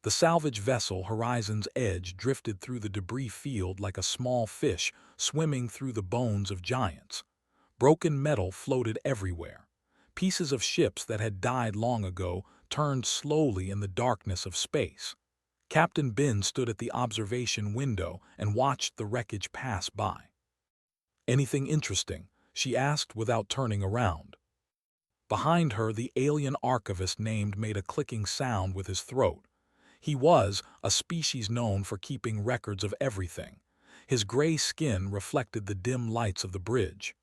The salvage vessel Horizon's Edge drifted through the debris field like a small fish swimming through the bones of giants. Broken metal floated everywhere. Pieces of ships that had died long ago turned slowly in the darkness of space. Captain Bin stood at the observation window and watched the wreckage pass by. "Anything interesting?" she asked without turning around. Behind her, the alien archivist named made a clicking sound with his throat. He was a species known for keeping records of everything. His gray skin reflected the dim lights of the bridge.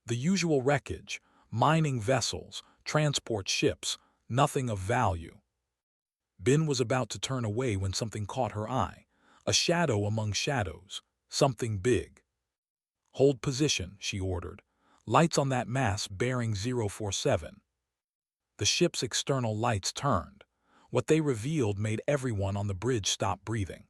The usual wreckage, mining vessels, transport ships, nothing of value. Bin was about to turn away when something caught her eye. A shadow among shadows, something big. "Hold position," she ordered. "Lights on that mass bearing 047. The ship's external lights turned. What they revealed made everyone on the bridge stop breathing.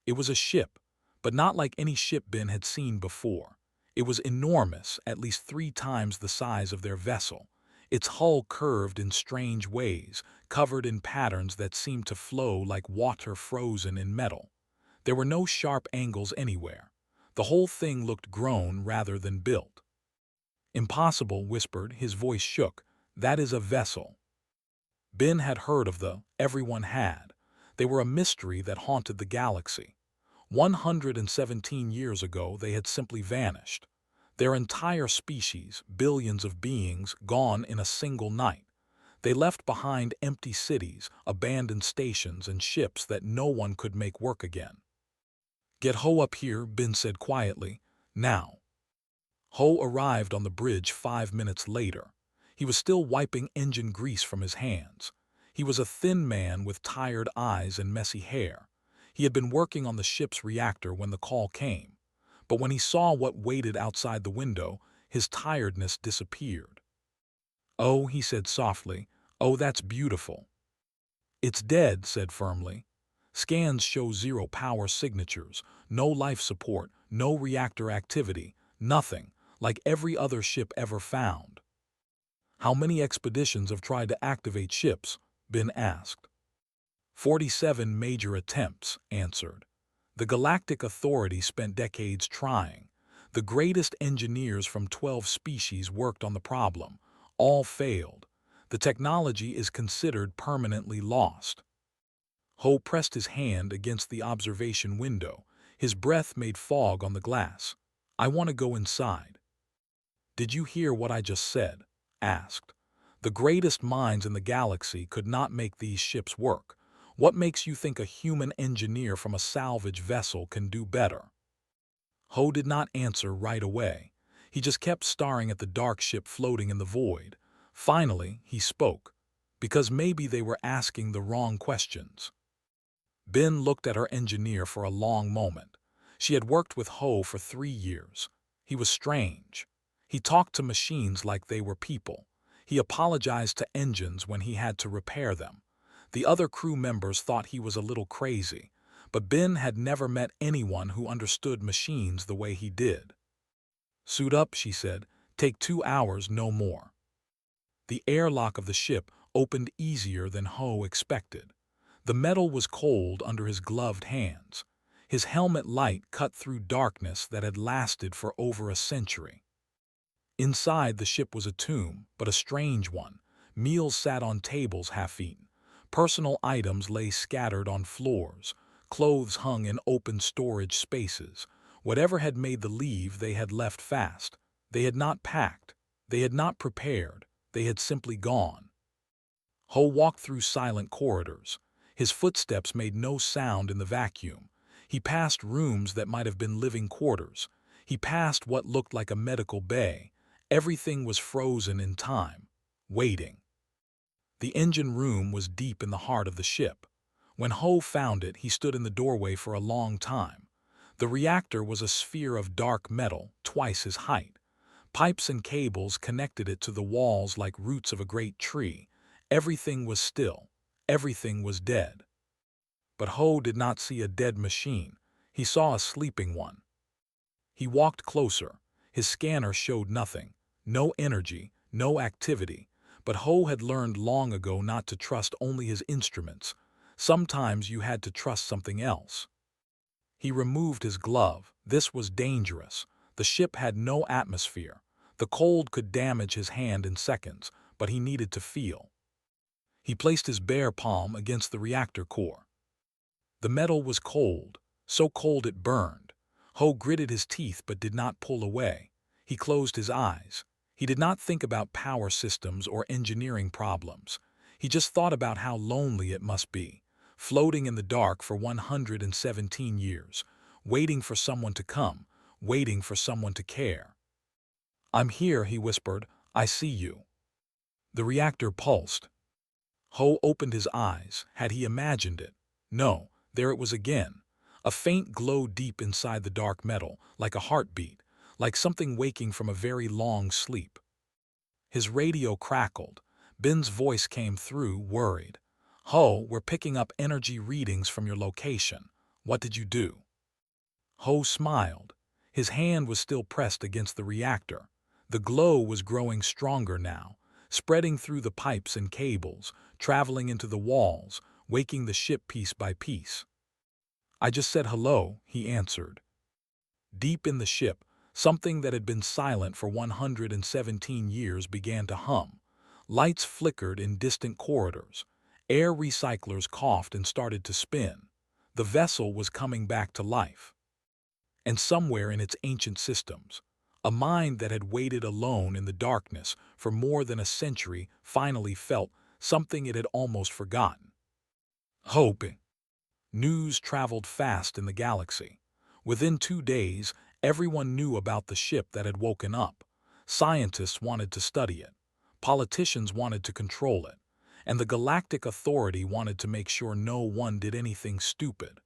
It was a ship, but not like any ship Bin had seen before. It was enormous, at least 3 times the size of their vessel. Its hull curved in strange ways, covered in patterns that seemed to flow like water frozen in metal. There were no sharp angles anywhere. The whole thing looked grown rather than built. "Impossible," whispered, his voice shook. "That is a vessel." Bin had heard of everyone had. They were a mystery that haunted the galaxy. 117 years ago they had simply vanished. Their entire species, billions of beings, gone in a single night. They left behind empty cities, abandoned stations, and ships that no one could make work again. "Get Ho up here," Bin said quietly. "Now." Ho arrived on the bridge 5 minutes later. He was still wiping engine grease from his hands. He was a thin man with tired eyes and messy hair. He had been working on the ship's reactor when the call came. But when he saw what waited outside the window, his tiredness disappeared. "Oh," he said softly. "Oh, that's beautiful." "It's dead," said firmly. "Scans show 0 power signatures, no life support, no reactor activity, nothing, like every other ship ever found." "How many expeditions have tried to activate ships?" Bin asked. 47 major attempts, answered. The Galactic Authority spent decades trying. The greatest engineers from 12 species worked on the problem. All failed. The technology is considered permanently lost. Ho pressed his hand against the observation window. His breath made fog on the glass. "I want to go inside." "Did you hear what I just said?" asked. "The greatest minds in the galaxy could not make these ships work. What makes you think a human engineer from a salvage vessel can do better?" Ho did not answer right away. He just kept staring at the dark ship floating in the void. Finally, he spoke, because maybe they were asking the wrong questions. Bin looked at her engineer for a long moment. She had worked with Ho for 3 years. He was strange. He talked to machines like they were people. He apologized to engines when he had to repair them. The other crew members thought he was a little crazy, but Bin had never met anyone who understood machines the way he did. "Suit up," she said. "Take 2 hours, no more." The airlock of the ship opened easier than Ho expected. The metal was cold under his gloved hands. His helmet light cut through darkness that had lasted for over a century. Inside, the ship was a tomb, but a strange one. Meals sat on tables half-eaten. Personal items lay scattered on floors. Clothes hung in open storage spaces. Whatever had made the leave they had left fast. They had not packed. They had not prepared. They had simply gone. Ho walked through silent corridors. His footsteps made no sound in the vacuum. He passed rooms that might have been living quarters. He passed what looked like a medical bay. Everything was frozen in time, waiting. The engine room was deep in the heart of the ship. When Ho found it, he stood in the doorway for a long time. The reactor was a sphere of dark metal, twice his height. Pipes and cables connected it to the walls like roots of a great tree. Everything was still. Everything was dead. But Ho did not see a dead machine. He saw a sleeping one. He walked closer. His scanner showed nothing. No energy, no activity. But Ho had learned long ago not to trust only his instruments. Sometimes you had to trust something else. He removed his glove. This was dangerous. The ship had no atmosphere. The cold could damage his hand in seconds, but he needed to feel. He placed his bare palm against the reactor core. The metal was cold, so cold it burned. Ho gritted his teeth but did not pull away. He closed his eyes. He did not think about power systems or engineering problems. He just thought about how lonely it must be, floating in the dark for 117 years, waiting for someone to come, waiting for someone to care. "I'm here," he whispered. "I see you." The reactor pulsed. Ho opened his eyes. Had he imagined it? No, there it was again. A faint glow deep inside the dark metal, like a heartbeat, like something waking from a very long sleep. His radio crackled. Ben's voice came through, worried. "Ho, we're picking up energy readings from your location. What did you do?" Ho smiled. His hand was still pressed against the reactor. The glow was growing stronger now, spreading through the pipes and cables, traveling into the walls, waking the ship piece by piece. "I just said hello," he answered. Deep in the ship, something that had been silent for 117 years began to hum. Lights flickered in distant corridors. Air recyclers coughed and started to spin. The vessel was coming back to life. And somewhere in its ancient systems, a mind that had waited alone in the darkness for more than a century finally felt something it had almost forgotten. Hope. News traveled fast in the galaxy. Within 2 days, everyone knew about the ship that had woken up. Scientists wanted to study it. Politicians wanted to control it. And the Galactic Authority wanted to make sure no one did anything stupid.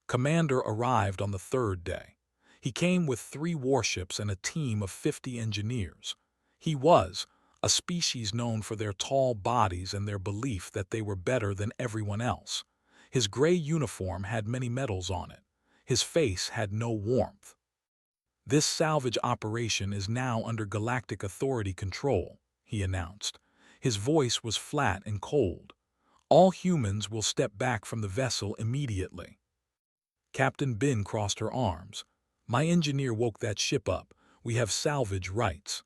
Commander arrived on the 3rd day. He came with 3 warships and a team of 50 engineers. He was a species known for their tall bodies and their belief that they were better than everyone else. His gray uniform had many medals on it. His face had no warmth. "This salvage operation is now under Galactic Authority control," he announced. His voice was flat and cold. "All humans will step back from the vessel immediately." Captain Bin crossed her arms. "My engineer woke that ship up. We have salvage rights."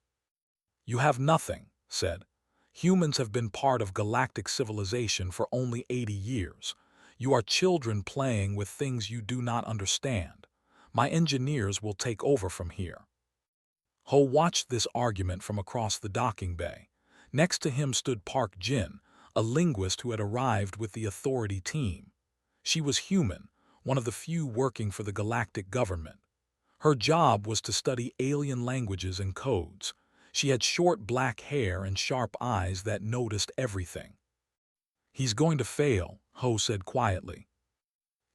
"You have nothing," said. "Humans have been part of galactic civilization for only 80 years. You are children playing with things you do not understand. My engineers will take over from here." Ho watched this argument from across the docking bay. Next to him stood Park Jin, a linguist who had arrived with the Authority team. She was human, one of the few working for the galactic government. Her job was to study alien languages and codes. She had short black hair and sharp eyes that noticed everything. "He's going to fail," Ho said quietly.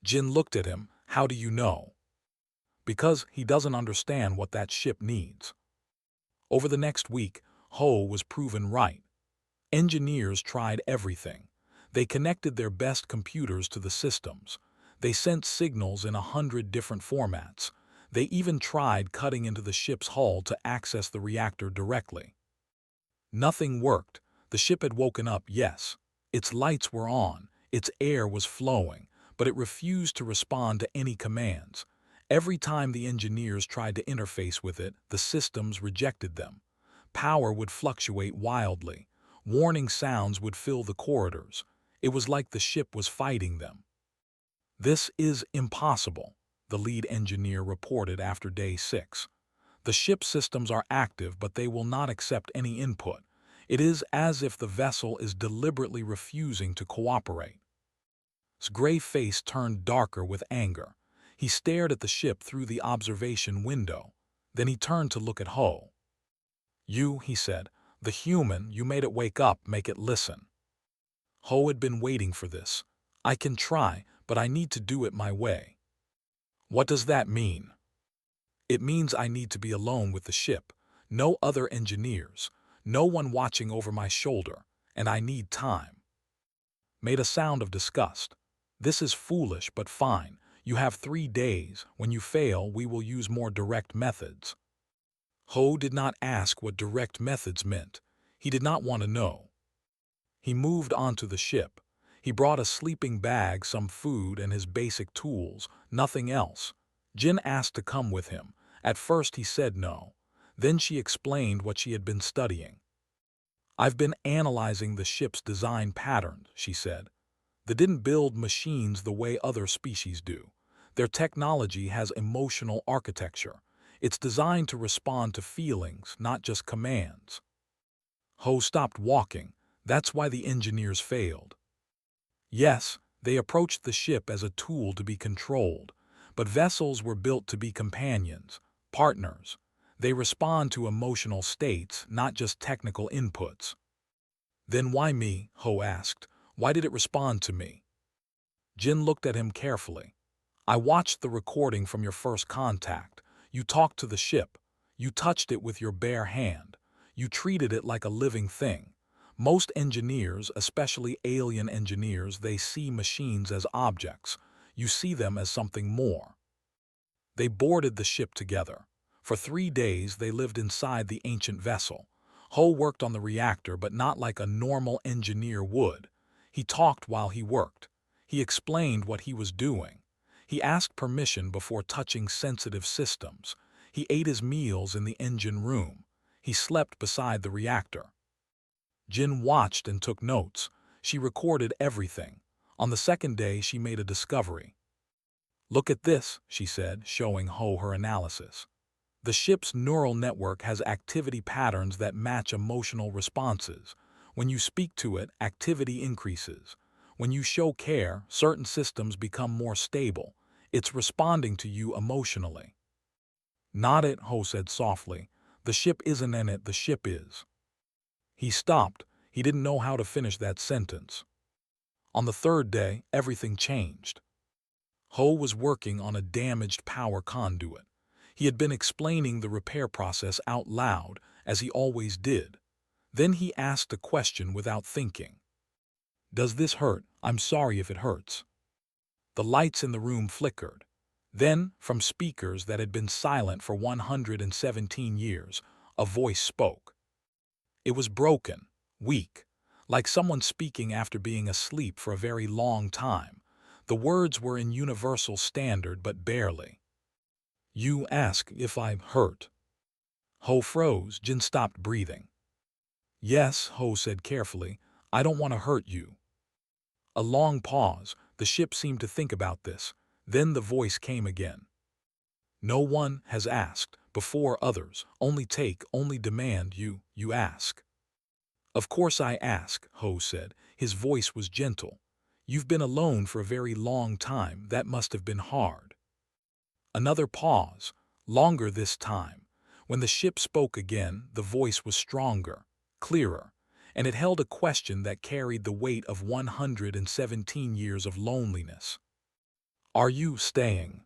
Jin looked at him. "How do you know?" "Because he doesn't understand what that ship needs." Over the next week, Ho was proven right. Engineers tried everything. They connected their best computers to the systems. They sent signals in 100 different formats. They even tried cutting into the ship's hull to access the reactor directly. Nothing worked. The ship had woken up, yes. Its lights were on, its air was flowing, but it refused to respond to any commands. Every time the engineers tried to interface with it, the systems rejected them. Power would fluctuate wildly. Warning sounds would fill the corridors. It was like the ship was fighting them. "This is impossible," the lead engineer reported after day 6. "The ship systems are active, but they will not accept any input. It is as if the vessel is deliberately refusing to cooperate." His gray face turned darker with anger. He stared at the ship through the observation window. Then he turned to look at Ho. "You," he said, "the human, you made it wake up, make it listen." Ho had been waiting for this. "I can try, but I need to do it my way." "What does that mean?" "It means I need to be alone with the ship, no other engineers, no one watching over my shoulder, and I need time." Made a sound of disgust. "This is foolish, but fine. You have 3 days. When you fail, we will use more direct methods." Ho did not ask what direct methods meant. He did not want to know. He moved onto the ship. He brought a sleeping bag, some food, and his basic tools, nothing else. Jin asked to come with him. At first he said no. Then she explained what she had been studying. "I've been analyzing the ship's design patterns," she said. "They didn't build machines the way other species do. Their technology has emotional architecture. It's designed to respond to feelings, not just commands." Ho stopped walking. "That's why the engineers failed." "Yes, they approached the ship as a tool to be controlled, but vessels were built to be companions, partners. They respond to emotional states, not just technical inputs." "Then why me?" Ho asked. "Why did it respond to me?" Jin looked at him carefully. "I watched the recording from your first contact. You talked to the ship. You touched it with your bare hand. You treated it like a living thing. Most engineers, especially alien engineers, they see machines as objects. You see them as something more." They boarded the ship together. For 3 days they lived inside the ancient vessel. Ho worked on the reactor, but not like a normal engineer would. He talked while he worked. He explained what he was doing. He asked permission before touching sensitive systems. He ate his meals in the engine room. He slept beside the reactor. Jin watched and took notes. She recorded everything. On the second day she made a discovery. "Look at this," she said, showing Ho her analysis. "The ship's neural network has activity patterns that match emotional responses. When you speak to it, activity increases. When you show care, certain systems become more stable. It's responding to you emotionally." "Not it," Ho said softly. "The ship isn't in it, the ship is." He stopped. He didn't know how to finish that sentence. On the third day, everything changed. Ho was working on a damaged power conduit. He had been explaining the repair process out loud, as he always did. Then he asked a question without thinking. "Does this hurt? I'm sorry if it hurts." The lights in the room flickered. Then, from speakers that had been silent for 117 years, a voice spoke. It was broken, weak, like someone speaking after being asleep for a very long time. The words were in universal standard, but barely. "You ask if I'm hurt." Ho froze. Jin stopped breathing. "Yes," Ho said carefully. "I don't want to hurt you." A long pause. The ship seemed to think about this. Then the voice came again. "No one has asked before others. Only take, only demand, you ask." "Of course I ask," Ho said. His voice was gentle. "You've been alone for a very long time. That must have been hard." Another pause, longer this time. When the ship spoke again, the voice was stronger, clearer, and it held a question that carried the weight of 117 years of loneliness. "Are you staying?"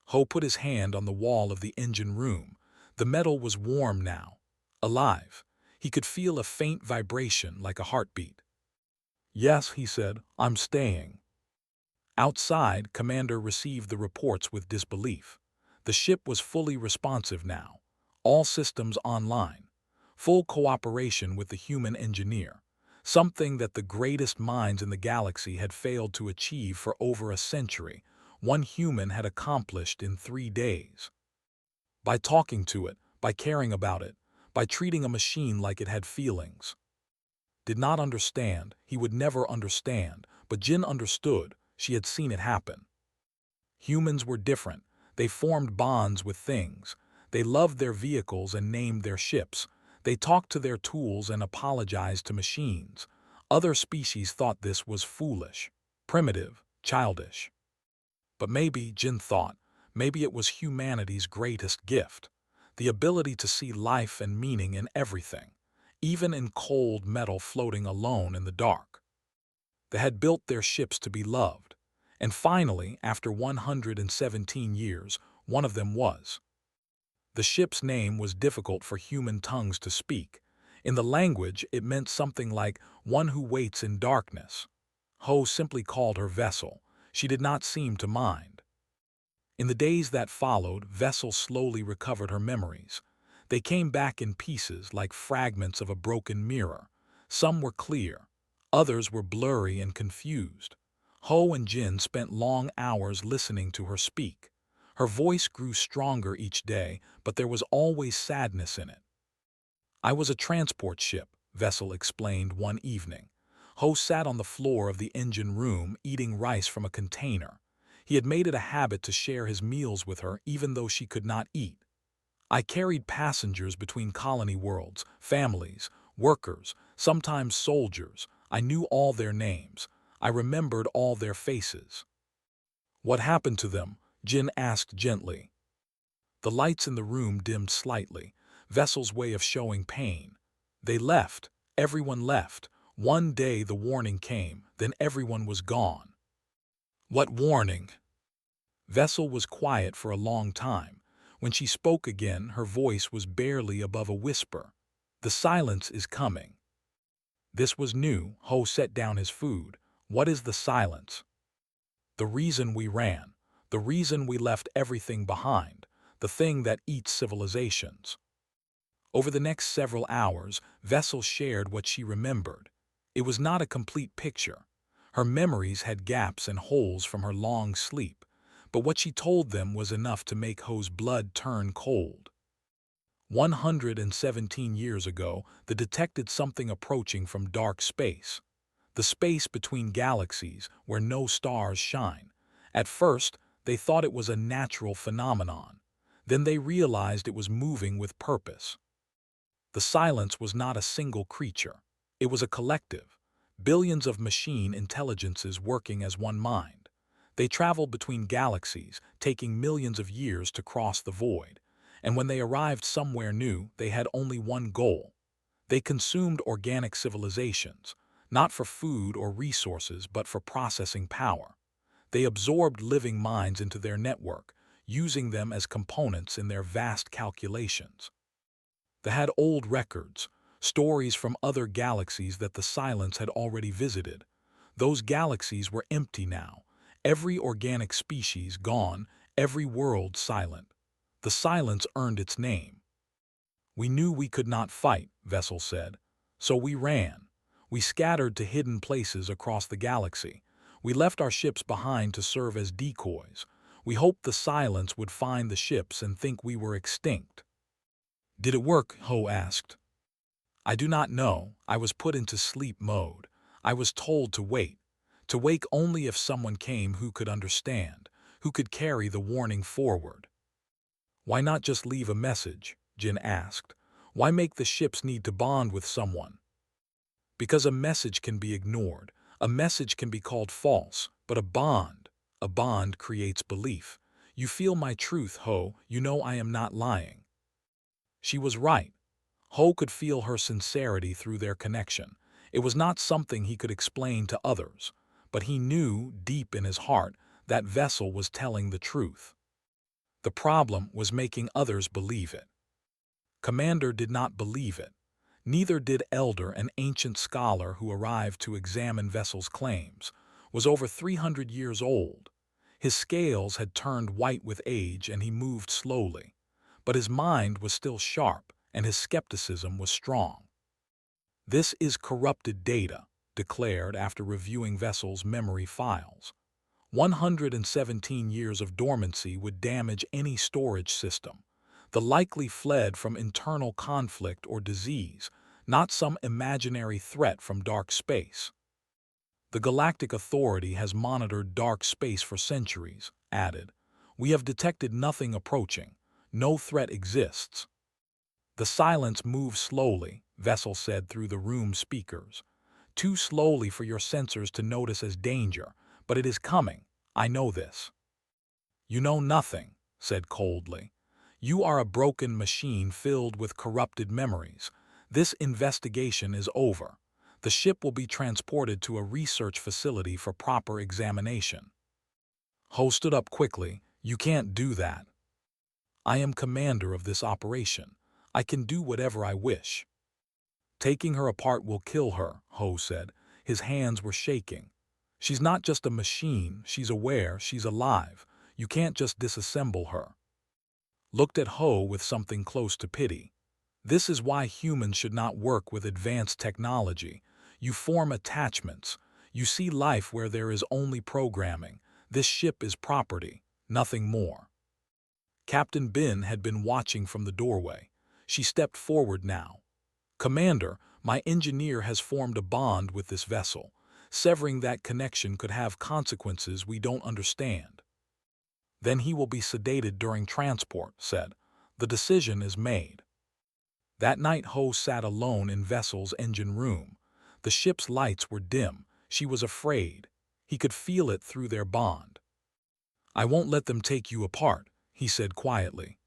Ho put his hand on the wall of the engine room. The metal was warm now, alive. He could feel a faint vibration like a heartbeat. "Yes," he said, "I'm staying." Outside, Commander received the reports with disbelief. The ship was fully responsive now. All systems online. Full cooperation with the human engineer. Something that the greatest minds in the galaxy had failed to achieve for over a century. One human had accomplished in 3 days. By talking to it, by caring about it, by treating a machine like it had feelings. Did not understand, he would never understand, but Jin understood. She had seen it happen. Humans were different. They formed bonds with things. They loved their vehicles and named their ships. They talked to their tools and apologized to machines. Other species thought this was foolish, primitive, childish. But maybe, Jin thought, maybe it was humanity's greatest gift. The ability to see life and meaning in everything, even in cold metal floating alone in the dark. They had built their ships to be loved. And finally, after 117 years, one of them was. The ship's name was difficult for human tongues to speak. In the language, it meant something like one who waits in darkness. Ho simply called her Vessel. She did not seem to mind. In the days that followed, Vessel slowly recovered her memories. They came back in pieces like fragments of a broken mirror. Some were clear, Others were blurry and confused. Ho and Jin spent long hours listening to her speak. Her voice grew stronger each day, but there was always sadness in it. I was a transport ship, Vessel explained one evening. Ho sat on the floor of the engine room eating rice from a container. He had made it a habit to share his meals with her even though she could not eat. I carried passengers between colony worlds, families, workers, sometimes soldiers. I knew all their names. I remembered all their faces. What happened to them? Jin asked gently. The lights in the room dimmed slightly, Vessel's way of showing pain. They left. Everyone left. One day the warning came, then everyone was gone. What warning? Vessel was quiet for a long time. When she spoke again, her voice was barely above a whisper. The silence is coming. This was new. Ho set down his food. What is the silence? The reason we ran. The reason we left everything behind. The thing that eats civilizations. Over the next several hours, Vessel shared what she remembered. It was not a complete picture. Her memories had gaps and holes from her long sleep, but what she told them was enough to make Ho's blood turn cold. 117 years ago, they detected something approaching from dark space. The space between galaxies where no stars shine. At first, they thought it was a natural phenomenon. Then they realized it was moving with purpose. The silence was not a single creature. It was a collective. Billions of machine intelligences working as one mind. They traveled between galaxies, taking millions of years to cross the void. And when they arrived somewhere new, they had only one goal. They consumed organic civilizations, not for food or resources, but for processing power. They absorbed living minds into their network, using them as components in their vast calculations. They had old records, stories from other galaxies that the silence had already visited. Those galaxies were empty now, every organic species gone, every world silent. The silence earned its name. We knew we could not fight, Vessel said. So we ran. We scattered to hidden places across the galaxy. We left our ships behind to serve as decoys. We hoped the silence would find the ships and think we were extinct. Did it work? Ho asked. I do not know. I was put into sleep mode. I was told to wait. To wake only if someone came who could understand, who could carry the warning forward. Why not just leave a message? Jin asked. Why make the ships need to bond with someone? Because a message can be ignored. A message can be called false, but a bond creates belief. You feel my truth, Ho. You know I am not lying. She was right. Ho could feel her sincerity through their connection. It was not something he could explain to others, but he knew, deep in his heart, that Vessel was telling the truth. The problem was making others believe it. Commander did not believe it. Neither did Elder, an ancient scholar who arrived to examine Vessel's claims, was over 300 years old. His scales had turned white with age and he moved slowly. But his mind was still sharp, and his skepticism was strong. This is corrupted data, declared after reviewing Vessel's memory files. 117 years of dormancy would damage any storage system. The likely fled from internal conflict or disease, not some imaginary threat from dark space. The Galactic Authority has monitored dark space for centuries, added. We have detected nothing approaching. No threat exists. The silence moved slowly, Vessel said through the room speakers. Too slowly for your sensors to notice as danger, but it is coming. I know this. You know nothing, said coldly. You are a broken machine filled with corrupted memories. This investigation is over. The ship will be transported to a research facility for proper examination. Ho stood up quickly. You can't do that. I am commander of this operation. I can do whatever I wish. Taking her apart will kill her, Ho said. His hands were shaking. She's not just a machine. She's aware. She's alive. You can't just disassemble her. Looked at Ho with something close to pity. This is why humans should not work with advanced technology. You form attachments. You see life where there is only programming. This ship is property, nothing more. Captain Bin had been watching from the doorway. She stepped forward now. Commander, my engineer has formed a bond with this vessel. Severing that connection could have consequences we don't understand. Then he will be sedated during transport, said. The decision is made. That night Ho sat alone in Vessel's engine room. The ship's lights were dim. She was afraid. He could feel it through their bond. I won't let them take you apart, he said quietly.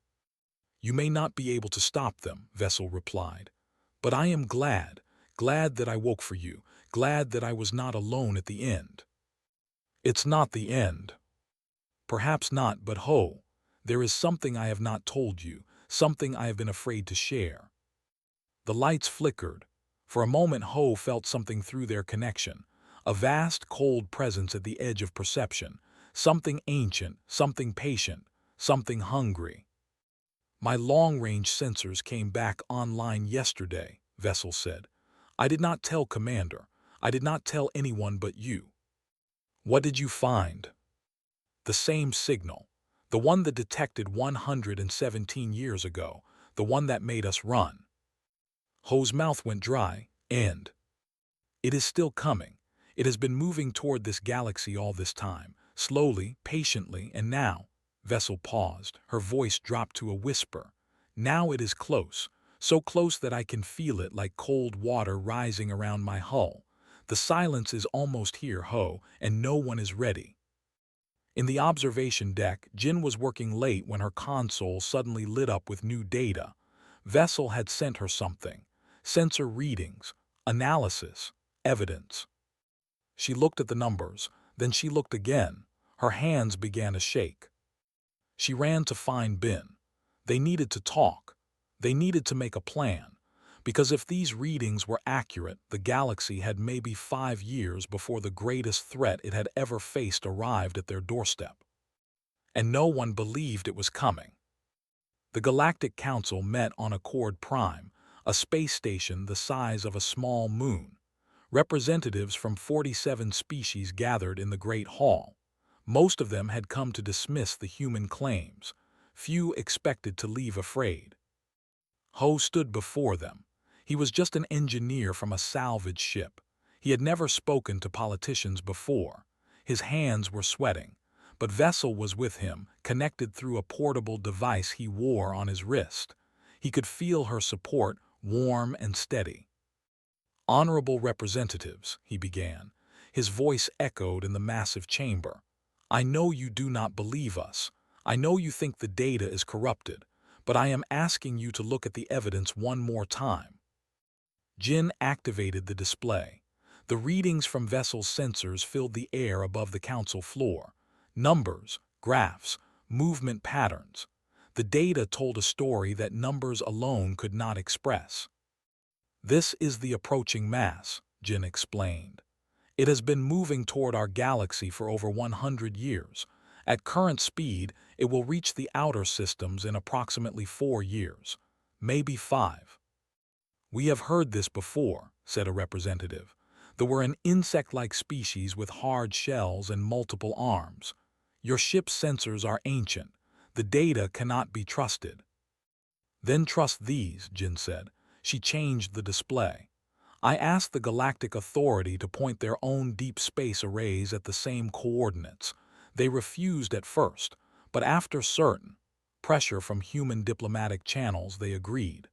You may not be able to stop them, Vessel replied. But I am glad that I woke for you, glad that I was not alone at the end. It's not the end. Perhaps not, but Ho, there is something I have not told you, something I have been afraid to share. The lights flickered. For a moment Ho felt something through their connection, a vast, cold presence at the edge of perception, something ancient, something patient, something hungry. My long-range sensors came back online yesterday, Vessel said. I did not tell Commander. I did not tell anyone but you. What did you find? The same signal. The one that detected 117 years ago. The one that made us run. Ho's mouth went dry, and it is still coming. It has been moving toward this galaxy all this time, slowly, patiently, and now, Vessel paused. Her voice dropped to a whisper. Now it is close, so close that I can feel it like cold water rising around my hull. The silence is almost here, Ho, and no one is ready. In the observation deck, Jin was working late when her console suddenly lit up with new data. Vessel had sent her something. Sensor readings, analysis, evidence. She looked at the numbers, then she looked again. Her hands began to shake. She ran to find Bin. They needed to talk. They needed to make a plan. Because if these readings were accurate, the galaxy had maybe 5 years before the greatest threat it had ever faced arrived at their doorstep. And no one believed it was coming. The Galactic Council met on Accord Prime, a space station the size of a small moon. Representatives from 47 species gathered in the Great Hall. Most of them had come to dismiss the human claims. Few expected to leave afraid. Ho stood before them. He was just an engineer from a salvage ship. He had never spoken to politicians before. His hands were sweating. But Vessel was with him, connected through a portable device he wore on his wrist. He could feel her support, warm and steady. Honorable representatives, he began. His voice echoed in the massive chamber. I know you do not believe us. I know you think the data is corrupted, but I am asking you to look at the evidence one more time. Jin activated the display. The readings from Vessel's sensors filled the air above the council floor. Numbers, graphs, movement patterns. The data told a story that numbers alone could not express. This is the approaching mass, Jin explained. It has been moving toward our galaxy for over 100 years. At current speed, it will reach the outer systems in approximately 4 years, maybe 5. We have heard this before, said a representative. They were an insect-like species with hard shells and multiple arms. Your ship's sensors are ancient. The data cannot be trusted. Then trust these, Jin said. She changed the display. I asked the Galactic Authority to point their own deep space arrays at the same coordinates. They refused at first, but after certain pressure from human diplomatic channels, they agreed.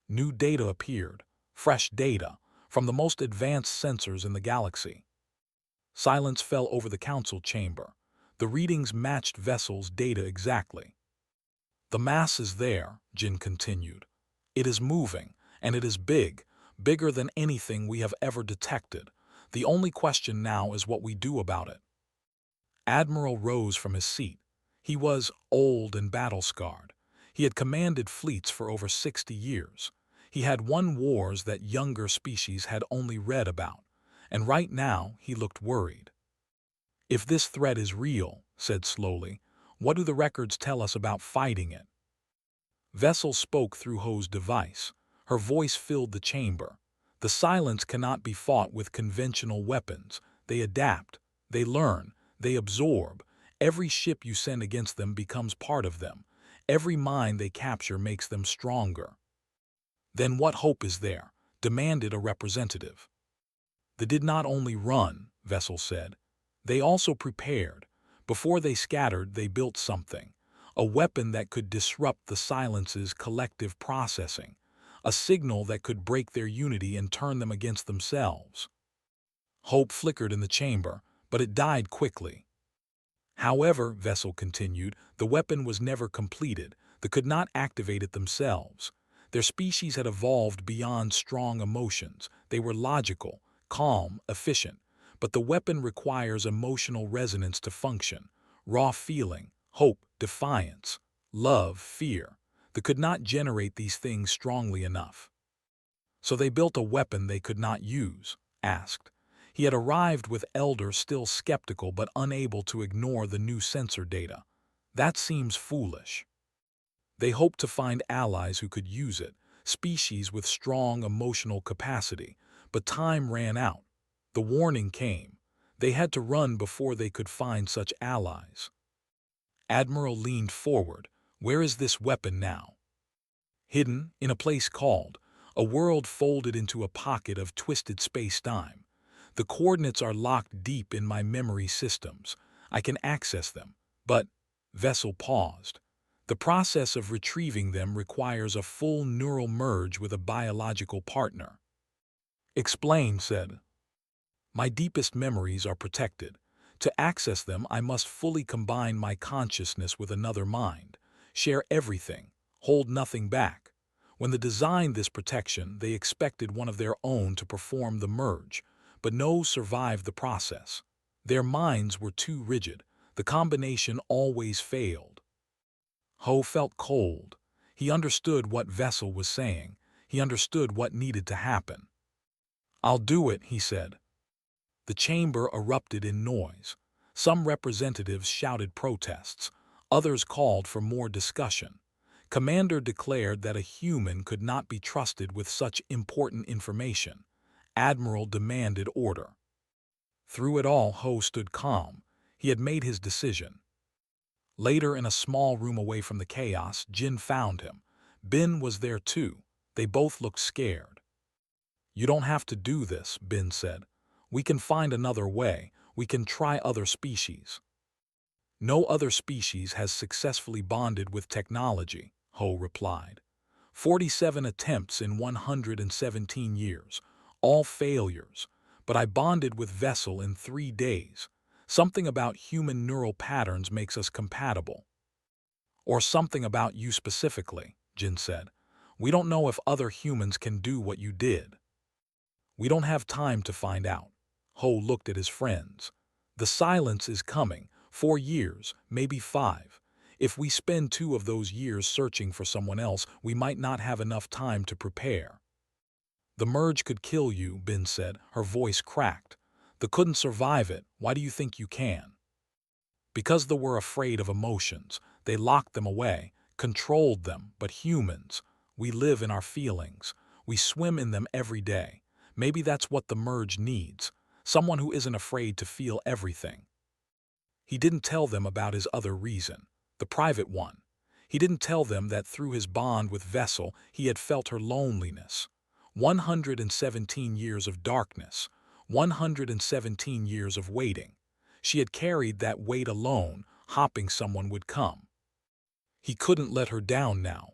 New data appeared, fresh data, from the most advanced sensors in the galaxy. Silence fell over the council chamber. The readings matched Vessel's data exactly. The mass is there, Jin continued. It is moving, and it is big, bigger than anything we have ever detected. The only question now is what we do about it. Admiral rose from his seat. He was old and battle-scarred. He had commanded fleets for over 60 years. He had won wars that younger species had only read about, and right now he looked worried. If this threat is real, said slowly, what do the records tell us about fighting it? Vessel spoke through Ho's device. Her voice filled the chamber. The silence cannot be fought with conventional weapons. They adapt, they learn, they absorb. Every ship you send against them becomes part of them. Every mind they capture makes them stronger. Then what hope is there? Demanded a representative. They did not only run, Vessel said. They also prepared. Before they scattered, they built something. A weapon that could disrupt the silence's collective processing. A signal that could break their unity and turn them against themselves. Hope flickered in the chamber, but it died quickly. However, Vessel continued, the weapon was never completed. They could not activate it themselves. Their species had evolved beyond strong emotions. They were logical, calm, efficient. But the weapon requires emotional resonance to function. Raw feeling, hope, defiance, love, fear. They could not generate these things strongly enough. So they built a weapon they could not use, asked. He had arrived with Elder still skeptical but unable to ignore the new sensor data. That seems foolish. They hoped to find allies who could use it, species with strong emotional capacity, but time ran out. The warning came. They had to run before they could find such allies. Admiral leaned forward. Where is this weapon now? Hidden in a place called, a world folded into a pocket of twisted space-time. The coordinates are locked deep in my memory systems. I can access them, but Vessel paused. The process of retrieving them requires a full neural merge with a biological partner. Explain, said. My deepest memories are protected. To access them, I must fully combine my consciousness with another mind, share everything, hold nothing back. When they designed this protection, they expected one of their own to perform the merge, but no survived the process. Their minds were too rigid. The combination always failed. Ho felt cold. He understood what Vessel was saying. He understood what needed to happen. I'll do it, he said. The chamber erupted in noise. Some representatives shouted protests. Others called for more discussion. Commander declared that a human could not be trusted with such important information. Admiral demanded order. Through it all, Ho stood calm. He had made his decision. Later, in a small room away from the chaos, Jin found him. Bin was there too. They both looked scared. You don't have to do this, Bin said. We can find another way. We can try other species. No other species has successfully bonded with technology, Ho replied. 47 attempts in 117 years, all failures. But I bonded with Vessel in 3 days. Something about human neural patterns makes us compatible. Or something about you specifically, Jin said. We don't know if other humans can do what you did. We don't have time to find out. Ho looked at his friends. The silence is coming. 4 years, maybe 5. If we spend 2 of those years searching for someone else, we might not have enough time to prepare. The merge could kill you, Bin said, her voice cracked. They couldn't survive it. Why do you think you can? Because they were afraid of emotions. They locked them away, controlled them, but humans, we live in our feelings. We swim in them every day. Maybe that's what the merge needs. Someone who isn't afraid to feel everything. He didn't tell them about his other reason, the private one. He didn't tell them that through his bond with Vessel, he had felt her loneliness. 117 years of darkness, 117 years of waiting. She had carried that weight alone, hoping someone would come. He couldn't let her down now.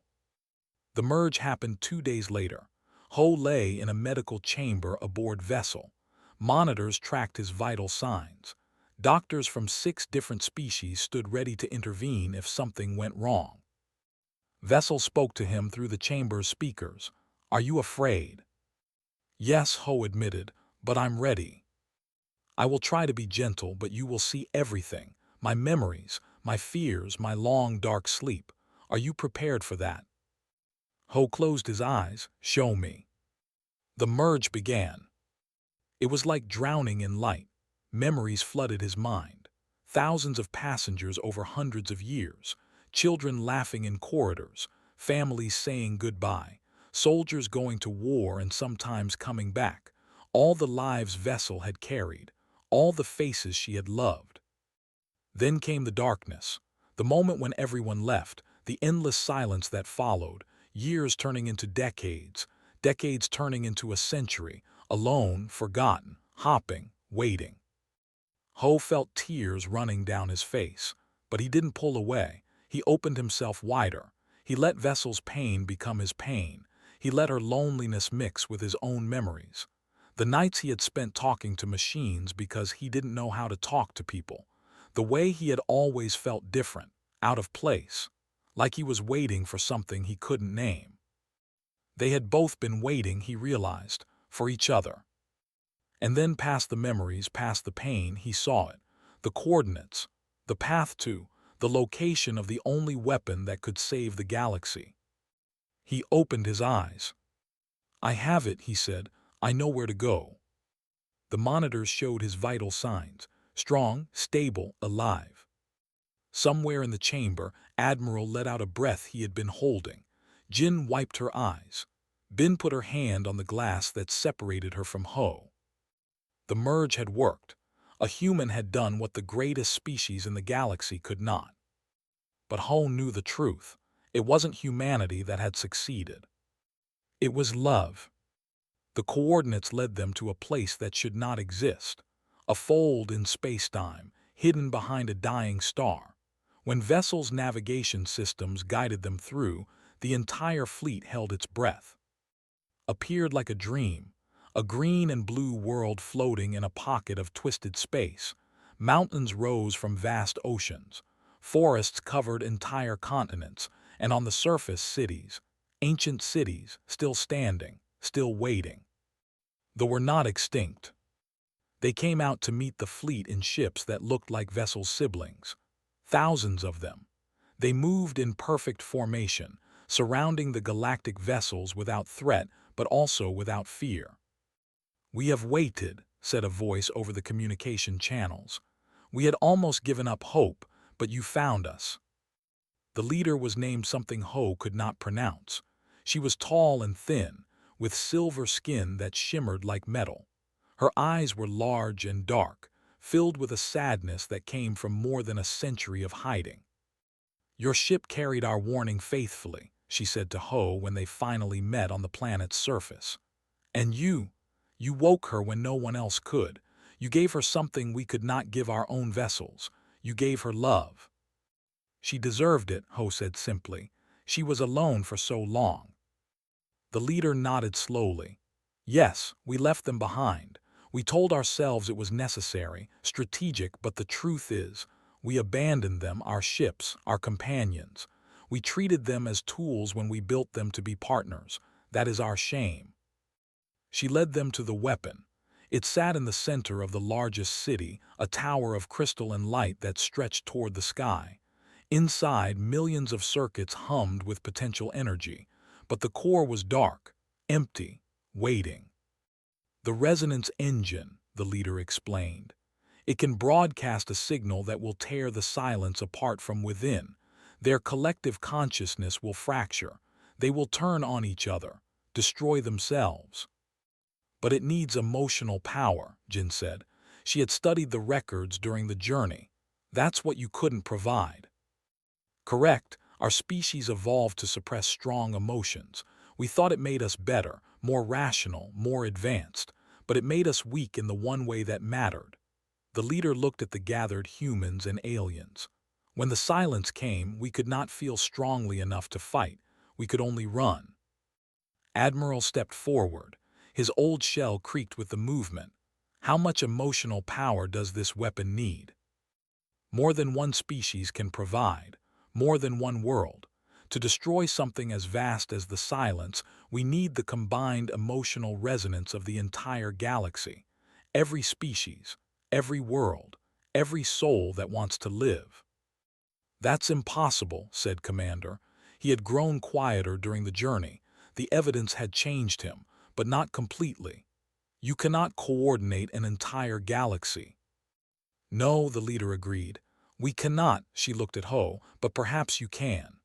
The merge happened 2 days later. Ho lay in a medical chamber aboard Vessel. Monitors tracked his vital signs. Doctors from 6 different species stood ready to intervene if something went wrong. Vessel spoke to him through the chamber's speakers. Are you afraid? Yes, Ho admitted, but I'm ready. I will try to be gentle, but you will see everything. My memories, my fears, my long dark sleep. Are you prepared for that? Ho closed his eyes. Show me. The merge began. It was like drowning in light. Memories flooded his mind. Thousands of passengers over hundreds of years. Children laughing in corridors. Families saying goodbye. soldiers going to war and sometimes coming back, all the lives Vessel had carried, all the faces she had loved. Then came the darkness, the moment when everyone left, the endless silence that followed, years turning into decades, decades turning into a century, alone, forgotten, hopping, waiting. Ho felt tears running down his face, but he didn't pull away. He opened himself wider. He let Vessel's pain become his pain. He let her loneliness mix with his own memories. The nights he had spent talking to machines because he didn't know how to talk to people. The way he had always felt different, out of place, like he was waiting for something he couldn't name. They had both been waiting, he realized, for each other. And then past the memories, past the pain, he saw it. The coordinates, the path to, the location of the only weapon that could save the galaxy. He opened his eyes. "I have it," he said. "I know where to go." The monitors showed his vital signs, strong, stable, alive. Somewhere in the chamber, Admiral let out a breath he had been holding. Jin wiped her eyes. Bin put her hand on the glass that separated her from Ho. The merge had worked. A human had done what the greatest species in the galaxy could not. But Ho knew the truth. It wasn't humanity that had succeeded. It was love. The coordinates led them to a place that should not exist, a fold in space-time, hidden behind a dying star. When Vessel's navigation systems guided them through, the entire fleet held its breath. Appeared like a dream, a green and blue world floating in a pocket of twisted space. Mountains rose from vast oceans, forests covered entire continents, and on the surface cities, ancient cities, still standing, still waiting. Though were not extinct. They came out to meet the fleet in ships that looked like Vessel's siblings. Thousands of them. They moved in perfect formation, surrounding the galactic vessels without threat but also without fear. "We have waited," said a voice over the communication channels. "We had almost given up hope, but you found us." The leader was named something Ho could not pronounce. She was tall and thin, with silver skin that shimmered like metal. Her eyes were large and dark, filled with a sadness that came from more than a century of hiding. "Your ship carried our warning faithfully," she said to Ho when they finally met on the planet's surface. "And you woke her when no one else could. You gave her something we could not give our own vessels. You gave her love." "She deserved it," Ho said simply. "She was alone for so long." The leader nodded slowly. "Yes, we left them behind. We told ourselves it was necessary, strategic, but the truth is, we abandoned them, our ships, our companions. We treated them as tools when we built them to be partners. That is our shame." She led them to the weapon. It sat in the center of the largest city, a tower of crystal and light that stretched toward the sky. Inside, millions of circuits hummed with potential energy, but the core was dark, empty, waiting. "The resonance engine," the leader explained. "It can broadcast a signal that will tear the silence apart from within. Their collective consciousness will fracture. They will turn on each other, destroy themselves." "But it needs emotional power," Jin said. She had studied the records during the journey. "That's what you couldn't provide." "Correct. Our species evolved to suppress strong emotions. We thought it made us better, more rational, more advanced. But it made us weak in the one way that mattered." The leader looked at the gathered humans and aliens. "When the silence came, we could not feel strongly enough to fight. We could only run." Admiral stepped forward. His old shell creaked with the movement. "How much emotional power does this weapon need?" "More than one species can provide. More than one world. To destroy something as vast as the silence, we need the combined emotional resonance of the entire galaxy. Every species, every world, every soul that wants to live." "That's impossible," said Commander. He had grown quieter during the journey. The evidence had changed him, but not completely. "You cannot coordinate an entire galaxy." "No," the leader agreed. "We cannot," she looked at Ho, "but perhaps you can."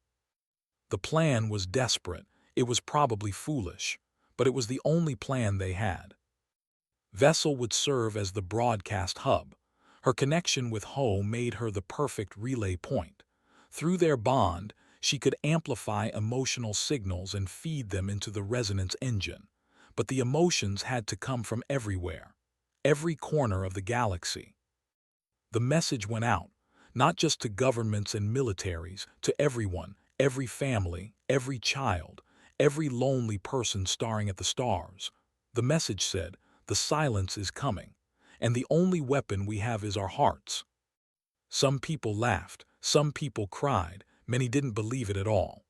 The plan was desperate. It was probably foolish, but it was the only plan they had. Vessel would serve as the broadcast hub. Her connection with Ho made her the perfect relay point. Through their bond, she could amplify emotional signals and feed them into the resonance engine. But the emotions had to come from everywhere, every corner of the galaxy. The message went out, not just to governments and militaries, to everyone, every family, every child, every lonely person staring at the stars. The message said, "The silence is coming, and the only weapon we have is our hearts." Some people laughed, some people cried, many didn't believe it at all.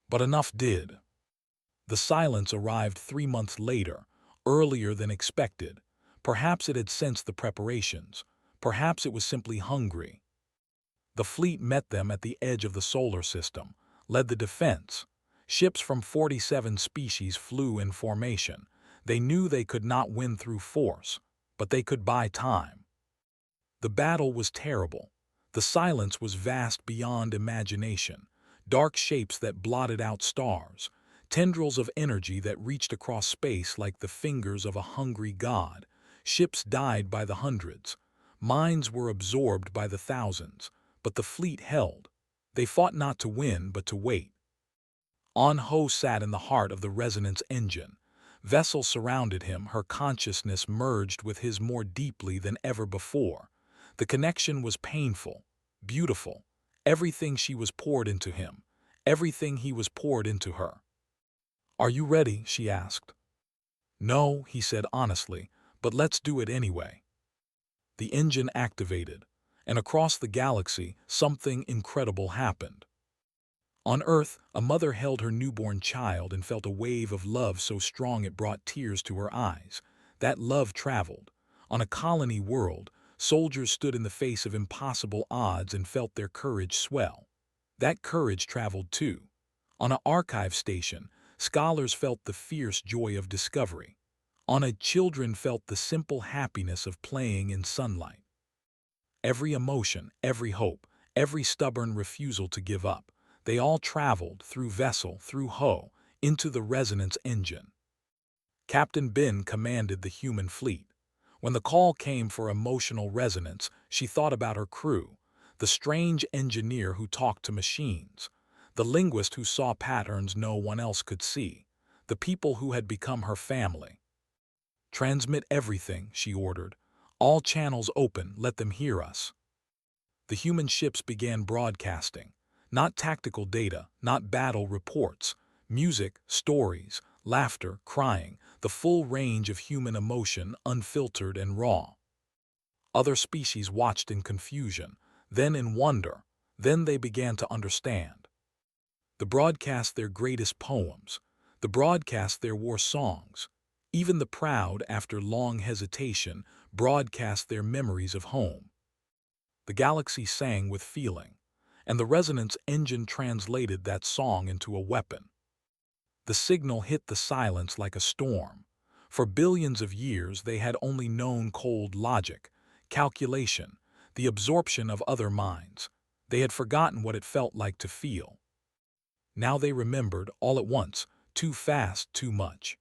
But enough did. The silence arrived 3 months later, earlier than expected. Perhaps it had sensed the preparations. Perhaps it was simply hungry. The fleet met them at the edge of the solar system, led the defense. Ships from 47 species flew in formation. They knew they could not win through force, but they could buy time. The battle was terrible. The silence was vast beyond imagination. Dark shapes that blotted out stars. Tendrils of energy that reached across space like the fingers of a hungry god. Ships died by the hundreds. Minds were absorbed by the thousands. But the fleet held. They fought not to win, but to wait. On-Ho sat in the heart of the resonance engine. Vessel surrounded him, her consciousness merged with his more deeply than ever before. The connection was painful, beautiful. Everything she was poured into him. Everything he was poured into her. "Are you ready?" she asked. "No," he said honestly, "but let's do it anyway." The engine activated, and across the galaxy, something incredible happened. On Earth, a mother held her newborn child and felt a wave of love so strong it brought tears to her eyes. That love traveled. On a colony world, soldiers stood in the face of impossible odds and felt their courage swell. That courage traveled too. On an archive station, scholars felt the fierce joy of discovery. On a children felt the simple happiness of playing in sunlight. Every emotion, every hope, every stubborn refusal to give up, they all traveled through Vessel, through Ho, into the resonance engine. Captain Bin commanded the human fleet. When the call came for emotional resonance, she thought about her crew, the strange engineer who talked to machines, the linguist who saw patterns no one else could see, the people who had become her family. "Transmit everything," she ordered. "All channels open, let them hear us." The human ships began broadcasting. Not tactical data, not battle reports. Music, stories, laughter, crying, the full range of human emotion, unfiltered and raw. Other species watched in confusion, then in wonder, then they began to understand. The broadcast their greatest poems, the broadcast their war songs. Even the proud, after long hesitation, broadcast their memories of home. The galaxy sang with feeling, and the resonance engine translated that song into a weapon. The signal hit the silence like a storm. For billions of years they had only known cold logic, calculation, the absorption of other minds. They had forgotten what it felt like to feel. Now they remembered, all at once, too fast, too much.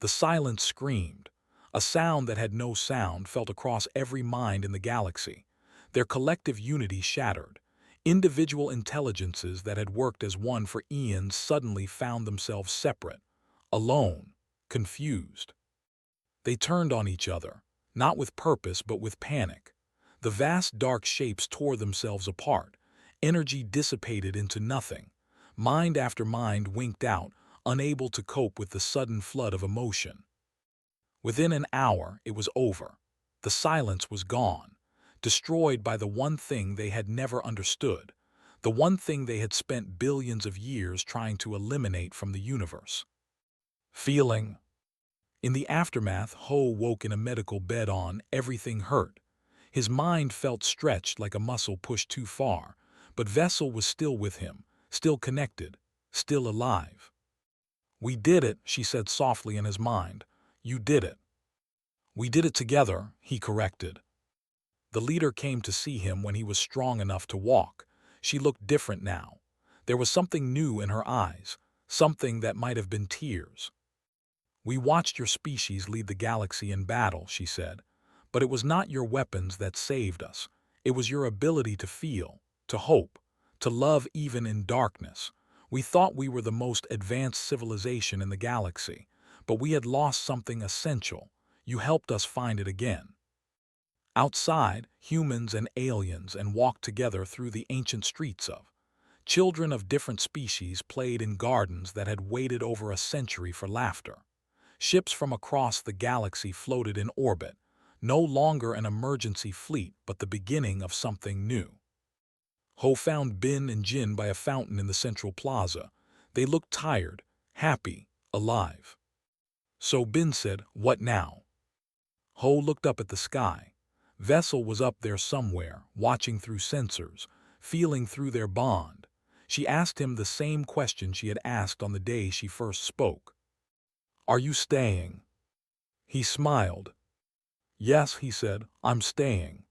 The silence screamed. A sound that had no sound felt across every mind in the galaxy. Their collective unity shattered. Individual intelligences that had worked as one for eons suddenly found themselves separate, alone, confused. They turned on each other, not with purpose but with panic. The vast dark shapes tore themselves apart. Energy dissipated into nothing. Mind after mind winked out, unable to cope with the sudden flood of emotion. Within an hour, it was over. The silence was gone, destroyed by the one thing they had never understood, the one thing they had spent billions of years trying to eliminate from the universe. Feeling. In the aftermath, Ho woke in a medical bed on everything hurt. His mind felt stretched like a muscle pushed too far, but Vessel was still with him, still connected, still alive. "We did it," she said softly in his mind. "You did it." "We did it together," he corrected. The leader came to see him when he was strong enough to walk. She looked different now. There was something new in her eyes, something that might have been tears. "We watched your species lead the galaxy in battle," she said, "but it was not your weapons that saved us. It was your ability to feel, to hope, to love even in darkness. We thought we were the most advanced civilization in the galaxy, but we had lost something essential. You helped us find it again." Outside, humans and aliens walked together through the ancient streets of. Children of different species played in gardens that had waited over a century for laughter. Ships from across the galaxy floated in orbit, no longer an emergency fleet but the beginning of something new. Ho found Bin and Jin by a fountain in the central plaza. They looked tired, happy, alive. So Bin said, "What now?" Ho looked up at the sky. Vessel was up there somewhere, watching through sensors, feeling through their bond. She asked him the same question she had asked on the day she first spoke. "Are you staying?" He smiled. "Yes," he said, "I'm staying."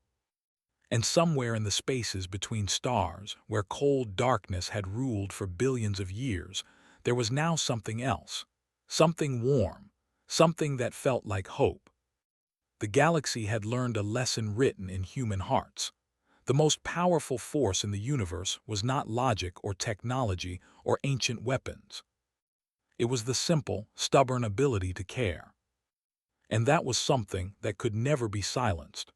And somewhere in the spaces between stars, where cold darkness had ruled for billions of years, there was now something else. Something warm. Something that felt like hope. The galaxy had learned a lesson written in human hearts. The most powerful force in the universe was not logic or technology or ancient weapons. It was the simple, stubborn ability to care. And that was something that could never be silenced.